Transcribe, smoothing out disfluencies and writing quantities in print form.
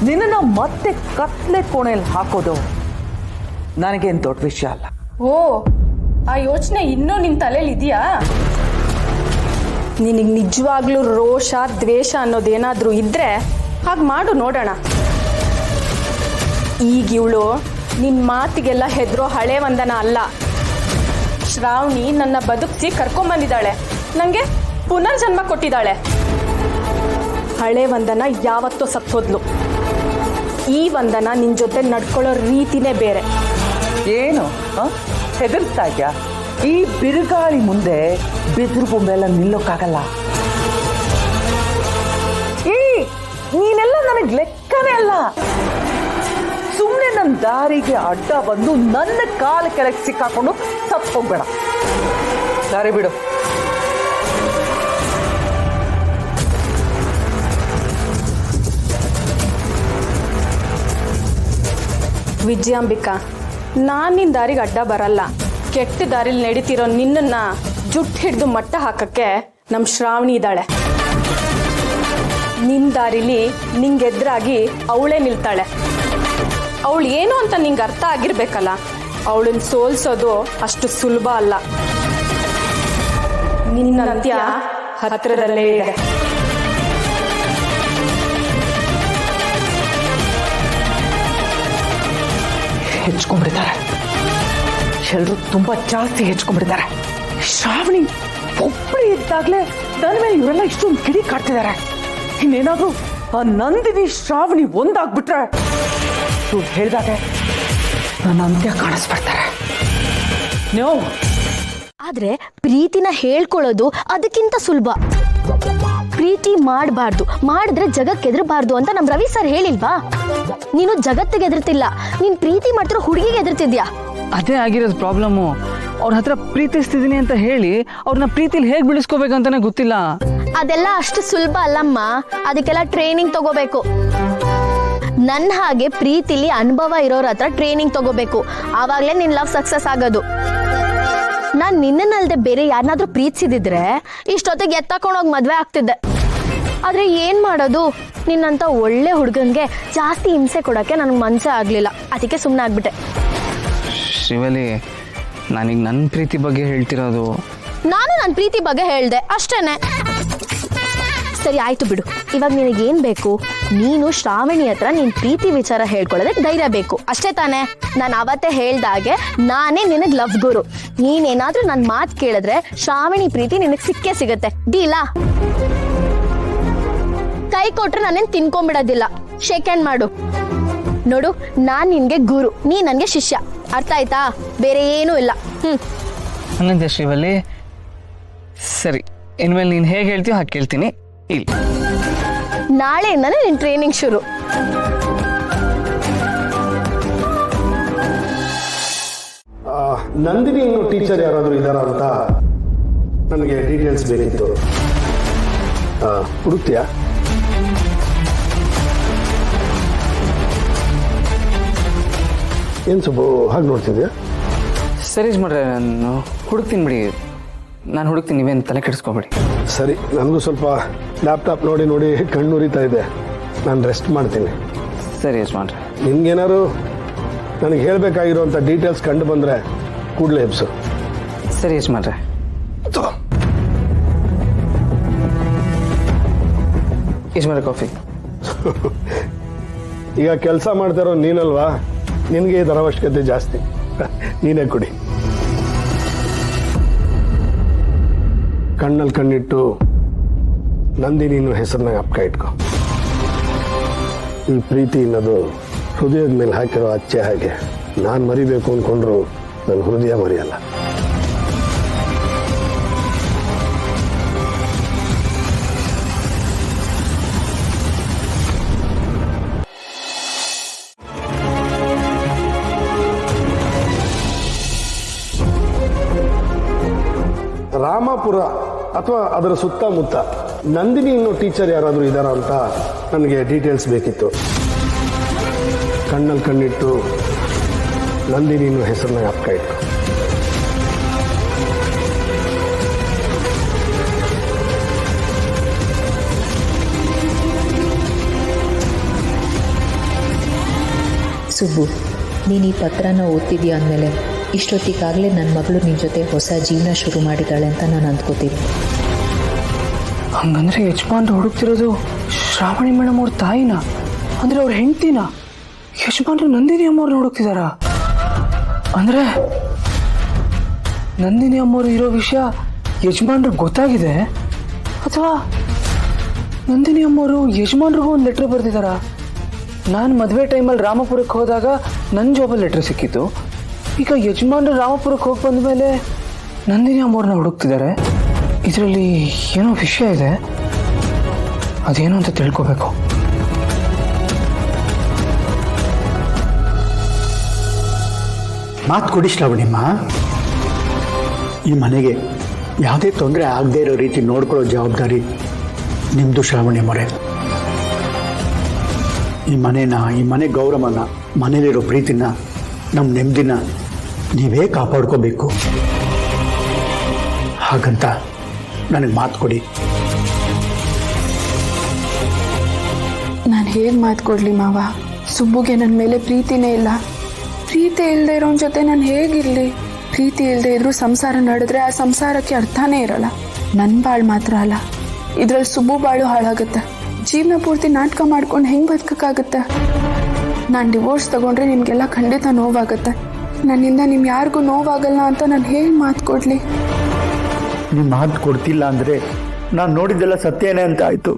ನಿನ್ನ ಮತ್ತೆ ಕತ್ಲೆ ಕೋಣೆಯಲ್ಲಿ ಹಾಕೋದು ನನಗೇನು ದೊಡ್ಡ ವಿಷಯ ಅಲ್ಲ. ಓ, ಆ ಯೋಚನೆ ಇನ್ನೂ ನಿನ್ ತಲೆಯಲ್ಲಿ ಇದೆಯಾ? ನಿನಗೆ ನಿಜವಾಗ್ಲೂ ರೋಷ ದ್ವೇಷ ಅನ್ನೋದೇನಾದ್ರೂ ಇದ್ರೆ ಹಾಗೆ ಮಾಡು ನೋಡೋಣ. ಈಗ ಇವಳು ನಿನ್ ಮಾತಿಗೆಲ್ಲ ಹೆದರೋ ಹಳೆ ವಂದನ ಅಲ್ಲ. ಶ್ರಾವಣಿ ನನ್ನ ಬದುಕಿಸಿ ಕರ್ಕೊಂಬಂದಿದ್ದಾಳೆ, ನನಗೆ ಪುನರ್ಜನ್ಮ ಕೊಟ್ಟಿದ್ದಾಳೆ. ಹಳೆ ವಂದನ ಯಾವತ್ತೋ ಸತ್ತೋದ್ಲು. ಈ ವಂದನ ನಿನ್ ಜೊತೆ ನಡ್ಕೊಳ್ಳೋ ರೀತಿನೇ ಬೇರೆ. ಏನು ಹೆದರ್ತಾ ಇದ್ಯಾ? ಈ ಬಿರುಗಾಳಿ ಮುಂದೆ ಬೆದರು ಬೊಂಬೆಲ್ಲ ನಿಲ್ಲೋಕ್ಕಾಗಲ್ಲ. ನೀನೆಲ್ಲ ನನಗೆ ಲೆಕ್ಕನೇ ಅಲ್ಲ. ಸುಮ್ಮನೆ ನನ್ನ ದಾರಿಗೆ ಅಡ್ಡ ಬಂದು ನನ್ನ ಕಾಲ ಕೆಳಗೆ ಸಿಕ್ಕಾಕೊಂಡು ತಪ್ಪೋಗ್ಬೇಡ. ದಾರಿ ಬಿಡು. ವಿಜಯಾಂಬಿಕಾ, ನಾನು ನಿನ್ನ ದಾರಿಗೆ ಅಡ್ಡ ಬರಲ್ಲ. ಕೆಟ್ಟ ದಾರಿಲಿ ನಡೀತಿರೋ ನಿನ್ನನ್ನ ಜುಟ್ಟು ಹಿಡಿದು ಮಟ್ಟ ಹಾಕಕ್ಕೆ ನಮ್ಮ ಶ್ರಾವಣಿ ಇದ್ದಾಳೆ. ನಿನ್ನ ದಾರಿಲಿ ನಿಂಗೆದ್ರಾಗಿ ಅವಳೇ ನಿಲ್ತಾಳೆ. ಅವಳು ಏನು ಅಂತ ನಿಂಗೆ ಅರ್ಥ ಆಗಿರ್ಬೇಕಲ್ಲ. ಅವಳನ್ನ ಸೋಲ್ಸೋದು ಅಷ್ಟು ಸುಲಭ ಅಲ್ಲ. ನಿನ್ನ ಅಂತ್ಯ ಹತ್ತಿರದಲ್ಲೇ ಇದೆ. ಹೆಚ್ಕೊಂಡ್ಬಿಡ್ತಾರೆ ಎಲ್ಲರೂ, ತುಂಬಾ ಜಾಸ್ತಿ ಹೆಚ್ಕೊಂಡ್ಬಿಡ್ತಾರೆ. ಶ್ರಾವಣಿ ಒಬ್ಬಳೇ ಇದ್ದಾಗಲೇ ನನ್ನ ಮೇಲೆ ಇವರೆಲ್ಲ ಇಷ್ಟೊಂದು ಕಿಡಿ ಕಾಡ್ತಿದ್ದಾರೆ. ಇನ್ನೇನಾದ್ರೂ ಆ ನಂದಿನಿ ಶ್ರಾವಣಿ ಒಂದಾಗ್ಬಿಟ್ರೆ ಇವ್ರು ಹೇಳಿದಾಗೆ ನನ್ನ ಅಂತ್ಯ ಕಾಣಿಸ್ಬಿಡ್ತಾರೆ. ನೀವು ಆದ್ರೆ ಪ್ರೀತಿನ ಹೇಳ್ಕೊಳ್ಳೋದು ಅದಕ್ಕಿಂತ ಸುಲಭ. ಪ್ರೀತಿ ಮಾಡಬಾರ್ದು, ಮಾಡಿದ್ರೆ ಜಗಕ್ಕೆ ಎದುರಬಾರ್ದು ಅಂತ ನಮ್ ರವಿ ಸರ್ ಹೇಳಿಲ್ವಾ? ನೀನು ಜಗತ್ತಿಗೆ ಎದುರ್ತಿಲ್ಲ, ನೀನ್ ಪ್ರೀತಿ ಮಾಡ್ತಿರೋ ಹುಡುಗಿಗೆ ಎದುರ್ತಿದ್ಯಾ. ಅದೇ ಆಗಿರೋದು ಪ್ರಾಬ್ಲಮ್ಮು. ಅವ್ರ ಹತ್ರ ಪ್ರೀತಿಸ್ತಿದ್ದೀನಿ ಅಂತ ಹೇಳಿ ಅವ್ರನ್ನ ಪ್ರೀತಿಲಿ ಹೇಗ್ ಬಿಡಿಸ್ಕೋಬೇಕಂತಾನೆ ಗೊತ್ತಿಲ್ಲ. ಅದೆಲ್ಲ ಅಷ್ಟು ಸುಲಭ ಅಲ್ಲಮ್ಮ, ಅದಕ್ಕೆಲ್ಲ ಟ್ರೈನಿಂಗ್ ತಗೋಬೇಕು. ನನ್ನ ಹಾಗೆ ಪ್ರೀತಿಲಿ ಅನುಭವ ಇರೋರ ಹತ್ರ ಟ್ರೈನಿಂಗ್ ತಗೋಬೇಕು, ಆವಾಗ್ಲೇ ನಿನ್ ಲವ್ ಸಕ್ಸಸ್ ಆಗೋದು. ನಾನ್ ನಿನ್ನನ್ನಲ್ದೆ ಬೇರೆ ಯಾರನ್ನಾದ್ರೂ ಪ್ರೀತಿಸಿದಿದ್ರೆ ಇಷ್ಟೊತ್ತಿಗೆ ಎತ್ತಕೊಂಡೋಗಿ ಮದ್ವೆ ಆಗ್ತಿದ್ದೆ. ಆದ್ರೆ ಏನ್ ಮಾಡೋದು, ನಿನ್ನಂತ ಒಳ್ಳೆ ಹುಡುಗನ್ಗೆ ಜಾಸ್ತಿ ಹಿಂಸೆ ಕೊಡಕ್ಕೆ ನನಗೆ ಮನ್ಸೇ ಆಗ್ಲಿಲ್ಲ, ಅದಕ್ಕೆ ಸುಮ್ಮನೆ ಆಗ್ಬಿಟ್ಟೆ. ಶಿವಲಿ, ನಾನೀಗ ನನ್ನ ಪ್ರೀತಿ ಬಗ್ಗೆ ಹೇಳ್ತಿರೋದು. ನಾನು ನನ್ನ ಪ್ರೀತಿ ಬಗ್ಗೆ ಹೇಳ್ದೆ ಅಷ್ಟೇನೆ. ಸರಿ ಆಯ್ತು ಬಿಡು, ಇವಾಗ ನಿನಗೇನ್ ಬೇಕು? ನೀನು ಶ್ರಾವಣಿ ಹತ್ರ ನಿನ್ ಪ್ರೀತಿ ವಿಚಾರ ಹೇಳ್ಕೊಳ್ಳೋದಕ್ಕೆ ಧೈರ್ಯ ಬೇಕು ಅಷ್ಟೇ ತಾನೆ? ನಾನು ಅವತ್ತೇ ಹೇಳ್ದಾಗೆ ನಾನೇ ನಿನಗ್ ಲವ್ ಗುರು. ನೀನೇನಾದ್ರೂ ನನ್ನ ಮಾತು ಕೇಳಿದ್ರೆ ಶ್ರಾವಣಿ ಪ್ರೀತಿ ನಿನಗ್ ಸಿಕ್ಕೇ ಸಿಗತ್ತೆ. ಡೀಲಾ? ಕೈ ಕೊಟ್ರೆ ನಾನೇನ್ ತಿನ್ಕೊಂಡ್ಬಿಡೋದಿಲ್ಲ. ಶೇಕ್ ಹ್ಯಾಂಡ್ ಮಾಡು. ನೋಡು, ನಾನ್ ನಿನ್ಗೆ ಗುರು, ನೀ ನನ್ಗೆ ಶಿಷ್ಯ. ಅರ್ಥ ಆಯ್ತಾ? ಬೇರೆ ಏನೂ ಇಲ್ಲ. ಹಂಗಂತೆ ಶಿವಲ್ಲಿ. ಸರಿ, ಇನ್ಮೇಲೆ ನೀನು ಹೇಗೆ ಹೇಳ್ತೀಯೋ ಹಾಗೆ ಕೇಳ್ತೀನಿ. ಇಲ್ಲ, ನಾಳೆಯಿಂದಾನೆ ನಿನ್ ಟ್ರೈನಿಂಗ್ ಶುರು. ನಂದಿನಿ ಇನ್ನು ಟೀಚರ್ ಯಾರಾದರೂ ಇದ್ದಾರಾ ಅಂತ ನನಗೆ ಡೀಟೇಲ್ಸ್ ಬೇಕಿತ್ತು. ಹುಡುಕ್ತೀಯಾ? ಏನು ಸುಬ್ಬು ಹಾಗೆ ನೋಡ್ತಿದ್ಯಾ? ಸರಿ ಮಾಡ್ರೆ, ನಾನು ಹುಡುಕ್ತೀನಿ ಬಿಡಿ. ನಾನು ಹುಡುಕ್ತೀನಿ, ನೀವೇನು ತಲೆ ಕೆಡಿಸ್ಕೋಬೇಡಿ. ಸರಿ, ನನಗೂ ಸ್ವಲ್ಪ ಲ್ಯಾಪ್ಟಾಪ್ ನೋಡಿ ನೋಡಿ ಕಣ್ಣು ಉರಿತಾ ಇದೆ. ನಾನು ರೆಸ್ಟ್ ಮಾಡ್ತೀನಿ. ಸರಿ ಯಜಮಾನ್ರೆ. ನಿನ್ಗೇನಾದ್ರು ನನಗೆ ಹೇಳಬೇಕಾಗಿರುವಂಥ ಡೀಟೇಲ್ಸ್ ಕಂಡು ಬಂದರೆ ಕೂಡಲೇ ಎಬ್ಸು. ಸರಿ ಯಜಮಾನ್ರೆ. ಯಜಮಾನ್ರೆ, ಕಾಫಿ. ಈಗ ಕೆಲಸ ಮಾಡ್ತಾರೋ ನೀನಲ್ವಾ, ನಿನಗೆ ಇದರ ಅವಶ್ಯಕತೆ ಜಾಸ್ತಿ. ನೀನೇ ಕುಡಿ. ಕಣ್ಣಲ್ಲಿ ಕಣ್ಣಿಟ್ಟು ನಂದಿನಿನ ಹೆಸರನ್ನ ಅಪ್ಕ ಇಟ್ಕೊ. ಈ ಪ್ರೀತಿ ಅನ್ನೋದು ಹೃದಯದ ಮೇಲೆ ಹಾಕಿರೋ ಅಚ್ಚೆ ಹಾಗೆ. ನಾನು ಮರಿಬೇಕು ಅಂದ್ಕೊಂಡ್ರು ನನ್ನ ಹೃದಯ ಮರೆಯಲ್ಲ. ರಾಮಾಪುರ ಅಥವಾ ಅದರ ಸುತ್ತಮುತ್ತ ನಂದಿನಿ ಇನ್ನೋ ಟೀಚರ್ ಯಾರಾದರೂ ಇದ್ದಾರಾ ಅಂತ ನನಗೆ ಡೀಟೇಲ್ಸ್ ಬೇಕಿತ್ತು. ಕಣ್ಣಲ್ಲಿ ಕಣ್ಣಿಟ್ಟು ನಂದಿನಿ ಇನ್ನೋ ಹೆಸರನ್ನ ಅಪ್ಕ ಇಟ್ಕೊ. ಸುಬ್ಬು, ನೀನು ಈ ಪತ್ರನ ಓದ್ತಿದ್ಯಾ ಅಂದಮೇಲೆ ಇಷ್ಟೊತ್ತಿಗಾಗಲೇ ನನ್ನ ಮಗಳು ನಿನ್ನ ಜೊತೆ ಹೊಸ ಜೀವನ ಶುರು ಮಾಡಿದ್ದಾಳೆ ಅಂತ ನಾನು ಅಂದ್ಕೋತೀನಿ. ಹಂಗಂದ್ರೆ ಯಜಮಾನ್ರು ಹುಡುಕ್ತಿರೋದು ಶ್ರಾವಣಿ ಮೇಡಮ್ ಅವ್ರ ತಾಯಿನ, ಅಂದ್ರೆ ಅವ್ರ ಹೆಂಡ್ತಿನ. ಯಜಮಾನ್ರು ನಂದಿನಿ ಅಮ್ಮವ್ರನ್ನ ಹುಡುಕ್ತಿದಾರ. ಅಂದ್ರೆ ನಂದಿನಿ ಅಮ್ಮವ್ರು ಇರೋ ವಿಷಯ ಯಜಮಾನ್ರಿಗೆ ಗೊತ್ತಾಗಿದೆ, ಅಥವಾ ನಂದಿನಿ ಅಮ್ಮವರು ಯಜಮಾನ್ರಿಗೂ ಒಂದು ಲೆಟ್ರ್ ಬರೆದಿದ್ದಾರ. ನಾನು ಮದುವೆ ಟೈಮಲ್ಲಿ ರಾಮಪುರಕ್ಕೆ ಹೋದಾಗ ನನ್ನ ಜಾಬಲ್ಲಿ ಲೆಟ್ರ್ ಸಿಕ್ಕಿತ್ತು. ಈಗ ಯಜಮಾನ್ರು ರಾಮಪುರಕ್ಕೆ ಹೋಗಿ ಬಂದ ಮೇಲೆ ನಂದಿನಿ ಅಮ್ಮವ್ರನ್ನ ಹುಡುಕ್ತಿದ್ದಾರೆ. ಇದರಲ್ಲಿ ಏನೋ ವಿಷಯ ಇದೆ, ಅದೇನು ಅಂತ ತಿಳ್ಕೋಬೇಕು. ಮಾತು ಕೊಡಿ ಶ್ರಾವಣಿಮ್ಮ. ಈ ಮನೆಗೆ ಯಾವುದೇ ತೊಂದರೆ ಆಗದೇ ಇರೋ ರೀತಿ ನೋಡ್ಕೊಳ್ಳೋ ಜವಾಬ್ದಾರಿ ನಿಮ್ಮದು ಶ್ರಾವಣಿ ಮೊರೆ. ಈ ಮನೆ ಗೌರವನ, ಮನೇಲಿರೋ ಪ್ರೀತಿನ, ನಮ್ಮ ನೆಮ್ಮದಿನ ನೀವೇ ಕಾಪಾಡ್ಕೋಬೇಕು. ಹಾಗಂತ ನನಗೆ ಮಾತು ಕೊಡಿ. ನಾನು ಹೇಗೆ ಮಾತು ಕೊಡಲಿ ಮಾವ? ಸುಬ್ಬುಗೆ ನನ್ನ ಮೇಲೆ ಪ್ರೀತಿನೇ ಇಲ್ಲ. ಪ್ರೀತಿ ಇಲ್ಲದೆ ಇರೋನ ಜೊತೆ ನಾನು ಹೇಗಿರಲಿ? ಪ್ರೀತಿ ಇಲ್ಲದೆ ಇದ್ರೂ ಸಂಸಾರ ನಡೆದ್ರೆ ಆ ಸಂಸಾರಕ್ಕೆ ಅರ್ಥನೇ ಇರಲ್ಲ. ನನ್ನ ಬಾಳು ಮಾತ್ರ ಅಲ್ಲ, ಇದ್ರಲ್ಲಿ ಸುಬ್ಬು ಬಾಳು ಹಾಳಾಗುತ್ತೆ. ಜೀವನ ಪೂರ್ತಿ ನಾಟಕ ಮಾಡ್ಕೊಂಡು ಹೆಂಗೆ ಬದುಕಕ್ಕಾಗುತ್ತೆ? ನಾನು ಡಿವೋರ್ಸ್ ತಗೊಂಡ್ರೆ ನಿಮಗೆಲ್ಲ ಖಂಡಿತ ನೋವಾಗುತ್ತೆ. ನನ್ನಿಂದ ನಿಮ್ಗೆ ಯಾರಿಗೂ ನೋವಾಗಲ್ಲ ಅಂತ ನಾನು ಹೇಗೆ ಮಾತು ಕೊಡಲಿ? ನೀವು ಮಾತು ಕೊಡ್ತಿಲ್ಲ ಅಂದರೆ ನಾನು ನೋಡಿದ್ದೆಲ್ಲ ಸತ್ಯನೇ ಅಂತ ಆಯಿತು.